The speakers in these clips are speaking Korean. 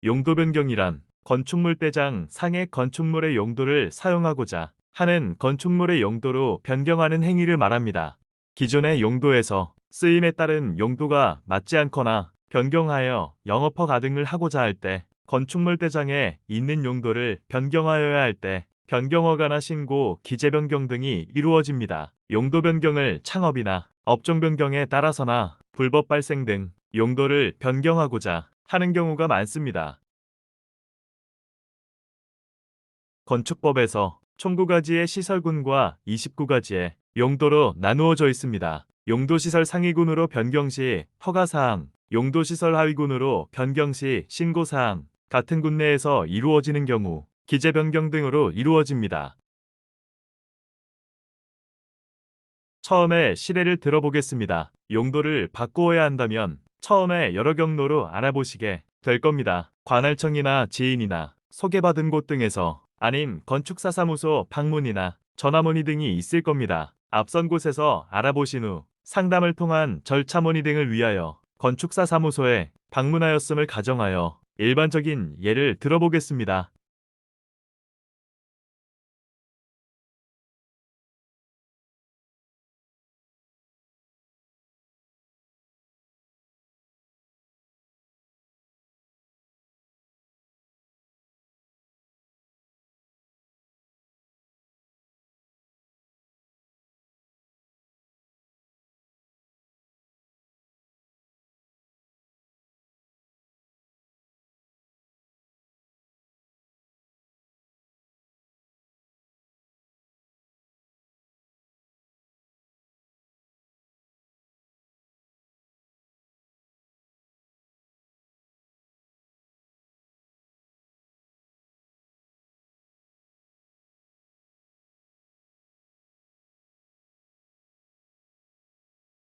용도 변경이란 건축물 대장 상의 건축물의 용도를 사용하고자 하는 건축물의 용도로 변경하는 행위를 말합니다. 기존의 용도에서 쓰임에 따른 용도가 맞지 않거나 변경하여 영업허 가등을 하고자 할 때, 건축물 대장에 있는 용도를 변경하여야 할 때 변경허가나 신고, 기재 변경 등이 이루어집니다. 용도 변경을 창업이나 업종 변경에 따라서나 불법 발생 등 용도를 변경하고자 하는 경우가 많습니다. 건축법에서 총 9가지의 시설군과 29가지의 용도로 나누어져 있습니다. 용도시설 상위군으로 변경 시 허가사항, 용도시설 하위군으로 변경 시 신고사항, 같은 군 내에서 이루어지는 경우 기재 변경 등으로 이루어집니다. 처음에 실례를 들어보겠습니다. 용도를 바꾸어야 한다면 처음에 여러 경로로 알아보시게 될 겁니다. 관할청이나 지인이나 소개받은 곳 등에서, 아님 건축사 사무소 방문이나 전화문의 등이 있을 겁니다. 앞선 곳에서 알아보신 후 상담을 통한 절차 문의 등을 위하여 건축사 사무소에 방문하였음을 가정하여 일반적인 예를 들어보겠습니다.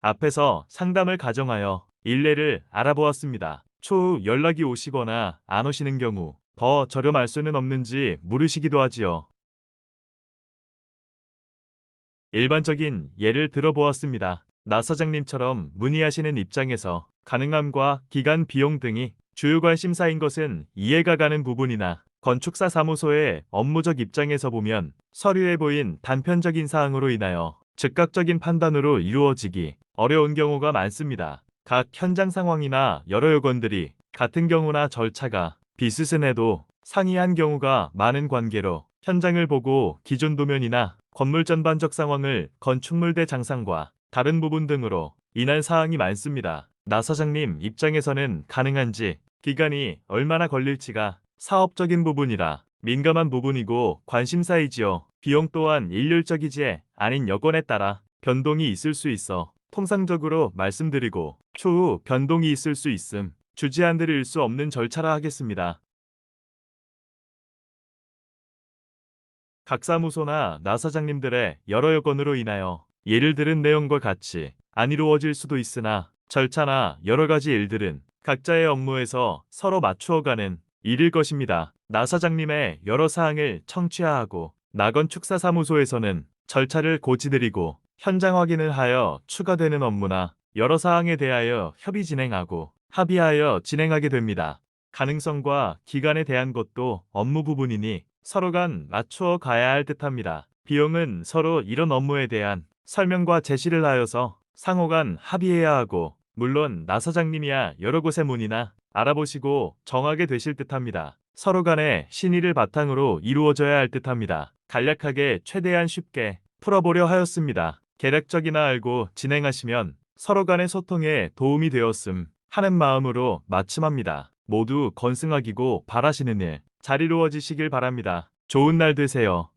앞에서 상담을 가정하여 일례를 알아보았습니다. 추후 연락이 오시거나 안 오시는 경우 더 저렴할 수는 없는지 물으시기도 하지요. 일반적인 예를 들어보았습니다. 나 사장님처럼 문의하시는 입장에서 가능함과 기간 비용 등이 주요 관심사인 것은 이해가 가는 부분이나, 건축사 사무소의 업무적 입장에서 보면 서류에 보인 단편적인 사항으로 인하여 즉각적인 판단으로 이루어지기 어려운 경우가 많습니다. 각 현장 상황이나 여러 요건들이 같은 경우나 절차가 비슷해도 상이한 경우가 많은 관계로 현장을 보고 기존 도면이나 건물 전반적 상황을 건축물대 장상과 다른 부분 등으로 인한 사항이 많습니다. 나 사장님 입장에서는 가능한지, 기간이 얼마나 걸릴지가 사업적인 부분이라 민감한 부분이고 관심사이지요. 비용 또한 일률적이지 아닌 여건에 따라 변동이 있을 수 있어 통상적으로 말씀드리고, 추후 변동이 있을 수 있음 주지안 드릴 수 없는 절차라 하겠습니다. 각 사무소나 나 사장님들의 여러 여건으로 인하여 예를 들은 내용과 같이 안 이루어질 수도 있으나, 절차나 여러 가지 일들은 각자의 업무에서 서로 맞추어가는 일일 것입니다. 나 사장님의 여러 사항을 청취하고 나건축사 사무소에서는 절차를 고지드리고 현장 확인을 하여 추가되는 업무나 여러 사항에 대하여 협의 진행하고 합의하여 진행하게 됩니다. 가능성과 기간에 대한 것도 업무 부분이니 서로 간 맞추어 가야 할 듯합니다. 비용은 서로 이런 업무에 대한 설명과 제시를 하여서 상호 간 합의해야 하고, 물론 나 사장님이야 여러 곳의 문의나 알아보시고 정하게 되실 듯합니다. 서로 간의 신의를 바탕으로 이루어져야 할 듯합니다. 간략하게 최대한 쉽게 풀어보려 하였습니다. 계략적이나 알고 진행하시면 서로 간의 소통에 도움이 되었음 하는 마음으로 마침합니다. 모두 건승하기고 바라시는 일 잘 이루어지시길 바랍니다. 좋은 날 되세요.